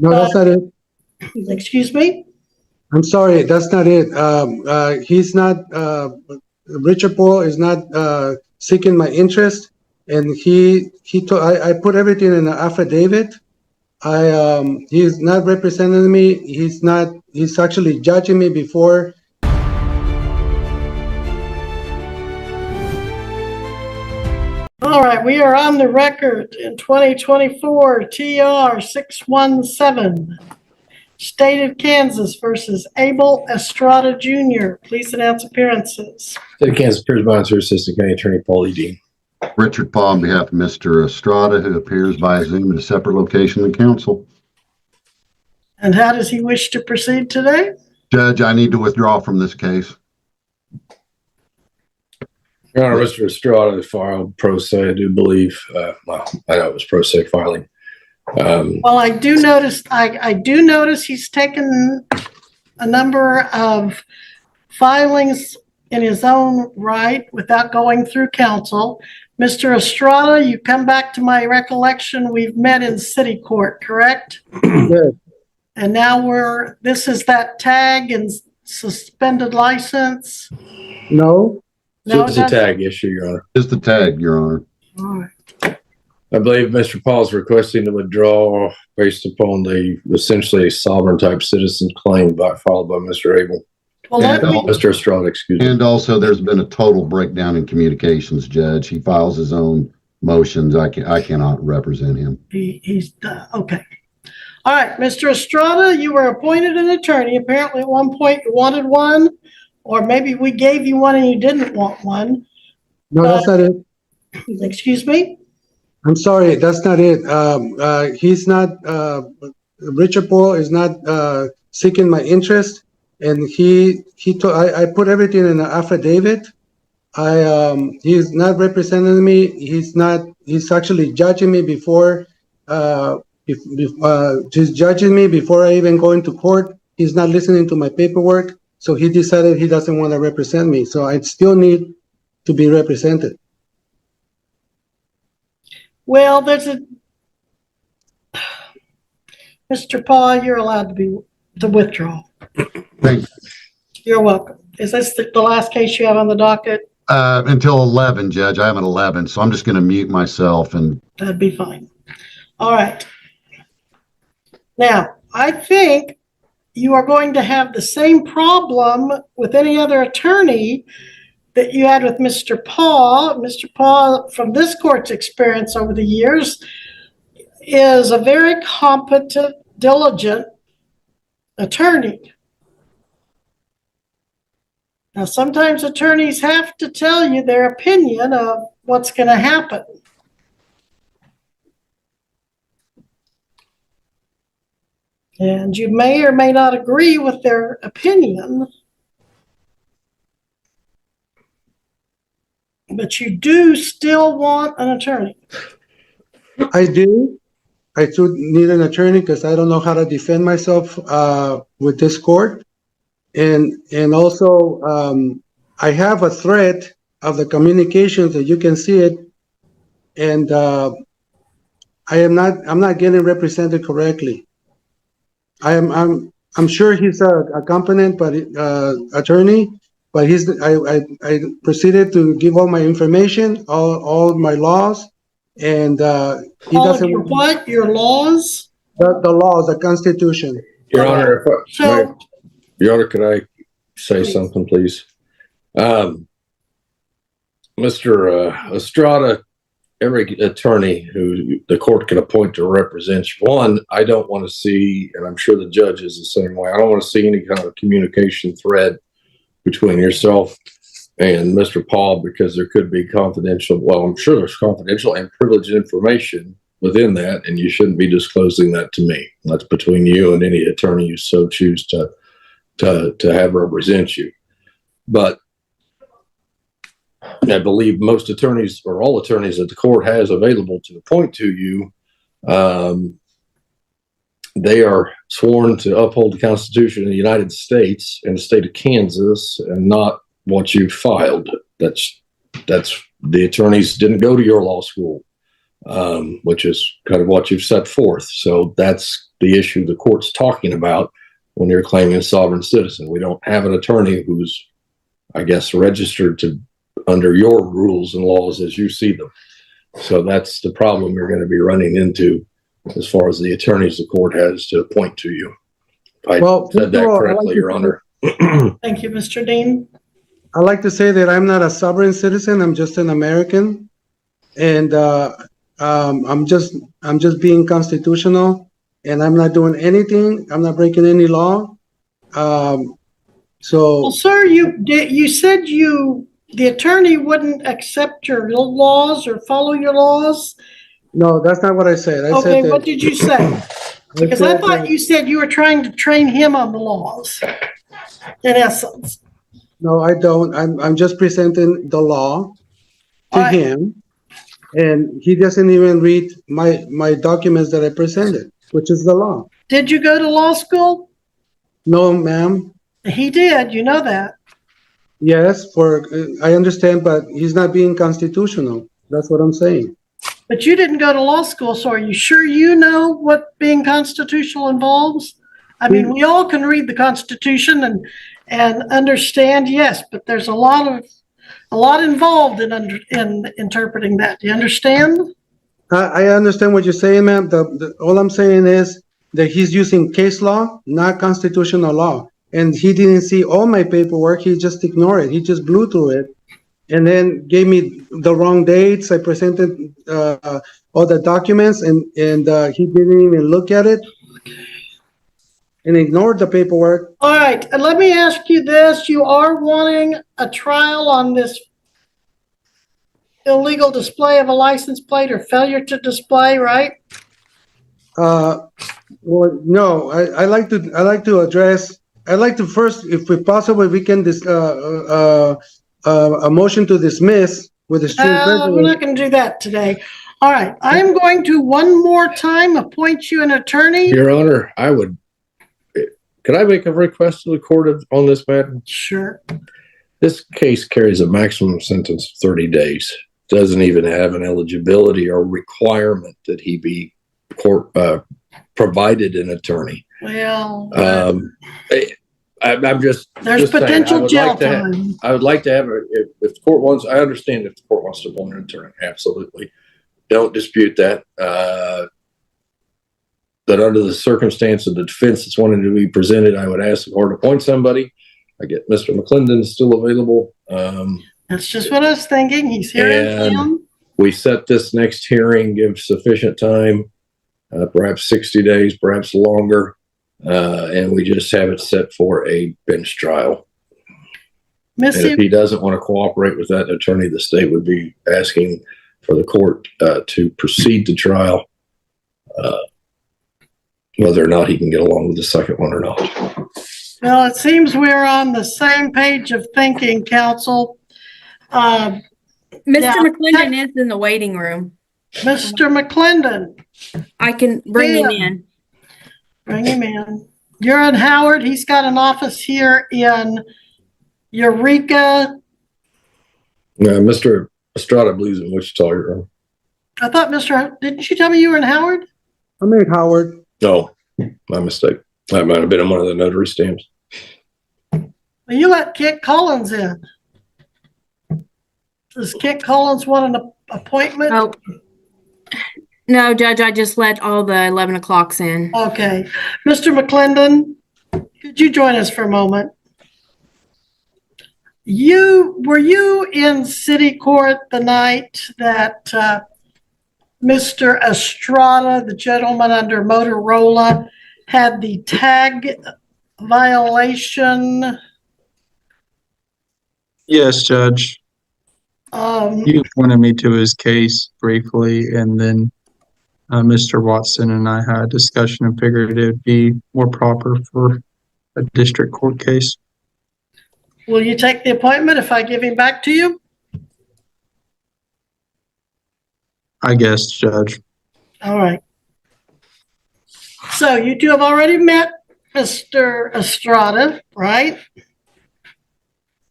No, that's not it. Excuse me? I'm sorry, that's not it. He's not, Richard Paul is not seeking my interest, and I put everything in an affidavit. He's not representing me. He's actually judging me before. All right, we are on the record in 2024 TR 617. State of Kansas versus Abel Estrada Jr. Please announce appearances. State of Kansas appears by Assistant County Attorney Paul E. Dean. Richard Paul on behalf of Mr. Estrada, who appears by Zoom at a separate location than counsel. And how does he wish to proceed today? Judge, I need to withdraw from this case. Your Honor, Mr. Estrada filed pro se, I do believe. Well, I know it was pro se filing. Well, I do notice he's taken a number of filings in his own right without going through counsel. Mr. Estrada, you come back to my recollection, we've met in city court, correct? Yes. And now this is that tag and suspended license? No, No, Just a tag issue, Your Honor. Just the tag, Your Honor. all right. I believe Mr. Paul is requesting to withdraw based upon the essentially sovereign type citizen claim filed by Mr. Abel. Well, let me, Mr. Estrada, excuse me. And also, there's been a total breakdown in communications, Judge. He files his own motions. I cannot represent him. he's okay. All right, Mr. Estrada, you were appointed an attorney. Apparently at one point you wanted one, or maybe we gave you one and you didn't want one. no, that's not it. Excuse me? I'm sorry, that's not it. He's not, Richard Paul is not seeking my interest, and I put everything in an affidavit. He's not representing me. He's actually judging me before, he's judging me before I even go into court. He's not listening to my paperwork, so he decided he doesn't want to represent me. So I still need to be represented. Well, Mr. Paul, you're allowed to withdraw. Thank you. You're welcome. Is this the last case you have on the docket? Until 11, Judge. I have an 11, so I'm just going to mute myself. And That'd be fine. All right. Now, I think you are going to have the same problem with any other attorney that you had with Mr. Paul. Mr. Paul, from this court's experience over the years, is a very competent, diligent attorney. Now, sometimes attorneys have to tell you their opinion of what's going to happen. And you may or may not agree with their opinion, but you do still want an attorney. I do. I do need an attorney because I don't know how to defend myself with this court. And also, I have a thread of the communications that you can see it. And I'm not getting represented correctly. I'm sure he's a competent attorney, but I proceeded to give all my information, all my laws, and he All doesn't. of your what? Your laws? The laws, the Constitution. Your Honor, So, Your Honor, could I say something, please? Mr. Estrada, every attorney who the court can appoint to represent you, one, I don't want to see, and I'm sure the judge is the same way, I don't want to see any kind of communication thread between yourself and Mr. Paul, because there could be confidential, well, I'm sure there's confidential and privileged information within that, and you shouldn't be disclosing that to me. That's between you and any attorney you so choose to have represent you. But I believe most attorneys, or all attorneys that the court has available to appoint to you, they are sworn to uphold the Constitution of the United States and the state of Kansas, and not what you filed. That's the attorneys didn't go to your law school, which is kind of what you've set forth. So that's the issue the court's talking about when you're claiming a sovereign citizen. We don't have an attorney who's, I guess, registered to under your rules and laws as you see them. So that's the problem you're going to be running into as far as the attorneys the court has to appoint to you. If I said that correctly, Your Honor. Thank you, Mr. Dean. I like to say that I'm not a sovereign citizen. I'm just an American, and I'm just being constitutional, and I'm not doing anything. I'm not breaking any law. Well, So sir, you said the attorney wouldn't accept your laws or follow your laws. no, that's not what I said. I Okay, said what did you say? Because I thought you said you were trying to train him on the laws, in essence. no, I don't. I'm just presenting the law to All right. him, and he doesn't even read my documents that I presented, which is the law. Did you go to law school? No, ma'am. He did, you know that. Yes, I understand, but he's not being constitutional. That's what I'm saying. But you didn't go to law school, so are you sure you know what being constitutional involves? I mean, we all can read the Constitution and understand, yes, but there's a lot involved in interpreting that. Do you understand? I understand what you're saying, ma'am. All I'm saying is that he's using case law, not constitutional law. And he didn't see all my paperwork. He just ignored it. He just blew through it and then gave me the wrong dates. I presented all the documents and he didn't even look at it and ignored the paperwork. All right, and let me ask you this. You are wanting a trial on this illegal display of a license plate or failure to display, right? Well, no, I'd like to address. I'd like to first, if we possibly, we can a motion to dismiss with the street We're not going to do that today. All right, I'm going to one more time appoint you an attorney. Your Honor, could I make a request to the court on this matter? Sure. This case carries a maximum sentence of 30 days. Doesn't even have an eligibility or requirement that he be provided an attornry. Well, I'm just. there's just saying, potential jail time. I would like to have if the court wants. I understand if the court wants to appoint an attorney. Absolutely, don't dispute that. But under the circumstance of the defense that's wanting to be presented, I would ask the court to appoint somebody. I get Mr. McClendon still available. That's just what I was thinking. He's here in town. We set this next hearing, give sufficient time, perhaps 60 days, perhaps longer, and we just have it set for a bench trial. And if he doesn't want to cooperate with that attorney, the state would be asking for the court to proceed to trial, whether or not he can get along with the second one or not. Well, it seems we're on the same page of thinking, counsel. Mr. McClendon is in the waiting room. Mr. McClendon. I can bring him in. Bring him in. You're in Howard. He's got an office here in Eureka. Mr. Estrada believes in Wichita. Right? I thought didn't you tell me you were in Howard? I'm in Howard. No, my mistake. That might have been on one of the notary stamps. Well, you let Kit Collins in. Does Kit Collins want an appointment? Oh, no, Judge, I just let all the 11 o'clocks in. Okay. Mr. McClendon, could you join us for a moment? Were you in city court the night that Mr. Estrada, the gentleman under Motorola, had the tag violation? Yes, Judge. He pointed me to his case briefly, and then Mr. Watson and I had a discussion and figured it would be more proper for a district court case. Will you take the appointment if I give him back to you? I guess, Judge. All right. So you two have already met Mr. Estrada, right?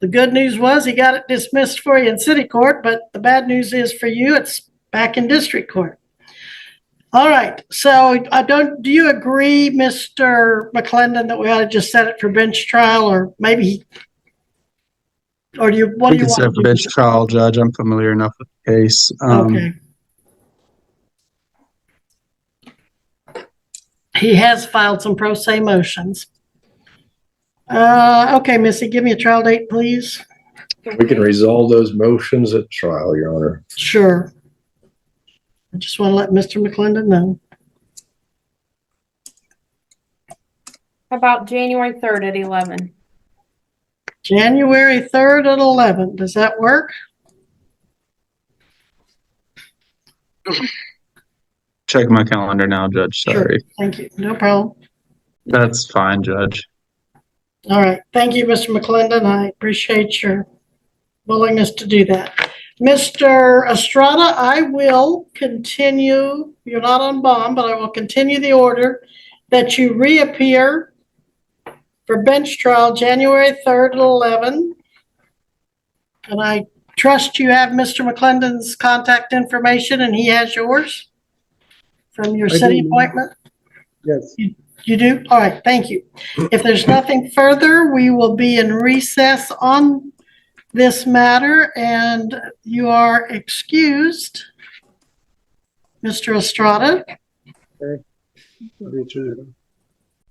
The good news was he got it dismissed for you in city court, but the bad news is for you, it's back in district court. All right, so do you agree, Mr. McClendon, that we ought to just set it for bench trial, or maybe, or what We do you can set want up to a do? bench trial, Judge. I'm familiar enough with the case. Okay. He has filed some pro se motions. Okay, Missy, give me a trial date, please. We can resolve those motions at trial, Your Honor. Sure. I just want to let Mr. McClendon know. How about January 3rd at 11? January 3rd at 11. Does that work? Check my calendar now, Judge. Sorry. Sure. Thank you. No problem. That's fine, Judge. All right. Thank you, Mr. McClendon. I appreciate your willingness to do that. Mr. Estrada, I will continue. You're not on bond, but I will continue the order that you reappear for bench trial January 3rd at 11. And I trust you have Mr. McClendon's contact information and he has yours from your I city do. appointment? Yes. You do? All right, thank you. If there's nothing further, we will be in recess on this matter, and you are excused, Mr. Estrada.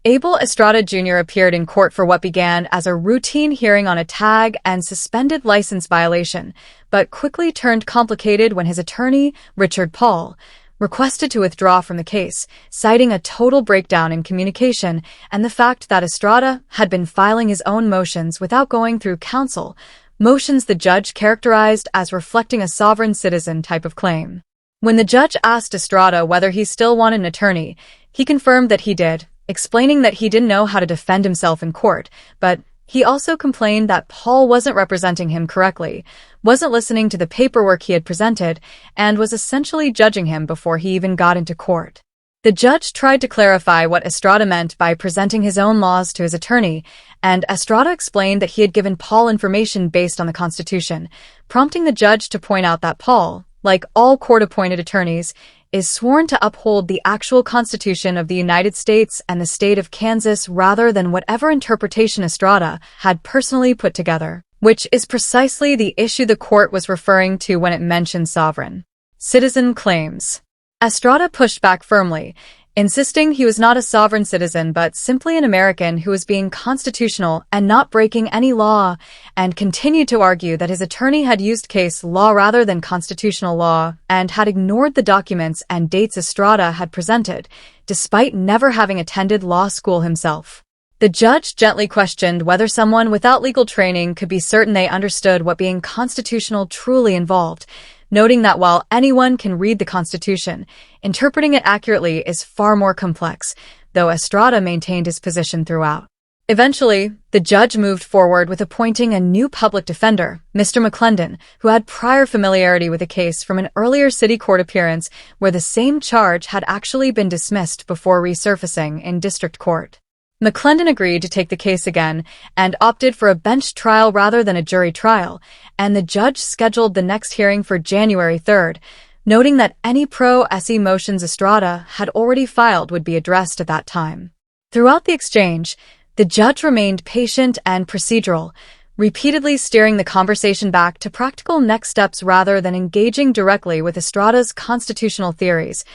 Abel Estrada Jr. appeared in court for what began as a routine hearing on a tag and suspended license violation, but quickly turned complicated when his attorney, Richard Paul, requested to withdraw from the case, citing a total breakdown in communication and the fact that Estrada had been filing his own motions without going through counsel, motions the judge characterized as reflecting a sovereign citizen type of claim. When the judge asked Estrada whether he still wanted an attorney, he confirmed that he did, explaining that he didn't know how to defend himself in court, but he also complained that Paul wasn't representing him correctly, wasn't listening to the paperwork he had presented, and was essentially judging him before he even got into court. The judge tried to clarify what Estrada meant by presenting his own laws to his attorney, and Estrada explained that he had given Paul information based on the Constitution, prompting the judge to point out that Paul, like all court-appointed attorneys, is sworn to uphold the actual Constitution of the United States and the state of Kansas rather than whatever interpretation Estrada had personally put together, which is precisely the issue the court was referring to when it mentioned sovereign citizen claims. Estrada pushed back firmly, insisting he was not a sovereign citizen but simply an American who was being constitutional and not breaking any law, and continued to argue that his attorney had used case law rather than constitutional law and had ignored the documents and dates Estrada had presented, despite never having attended law school himself. The judge gently questioned whether someone without legal training could be certain they understood what being constitutional truly involved, noting that while anyone can read the Constitution, interpreting it accurately is far more complex, though Estrada maintained his position throughout. Eventually, the judge moved forward with appointing a new public defender, Mr. McClendon, who had prior familiarity with the case from an earlier city court appearance where the same charge had actually been dismissed before resurfacing in district court. McClendon agreed to take the case again and opted for a bench trial rather than a jury trial, and the judge scheduled the next hearing for January 3rd, noting that any pro-se motions Estrada had already filed would be addressed at that time. Throughout the exchange, the judge remained patient and procedural, repeatedly steering the conversation back to practical next steps rather than engaging directly with Estrada's constitutional theories,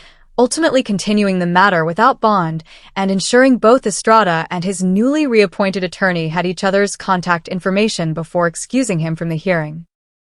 ultimately continuing the matter without bond and ensuring both Estrada and his newly reappointed attorney had each other's contact information before excusing him from the hearing.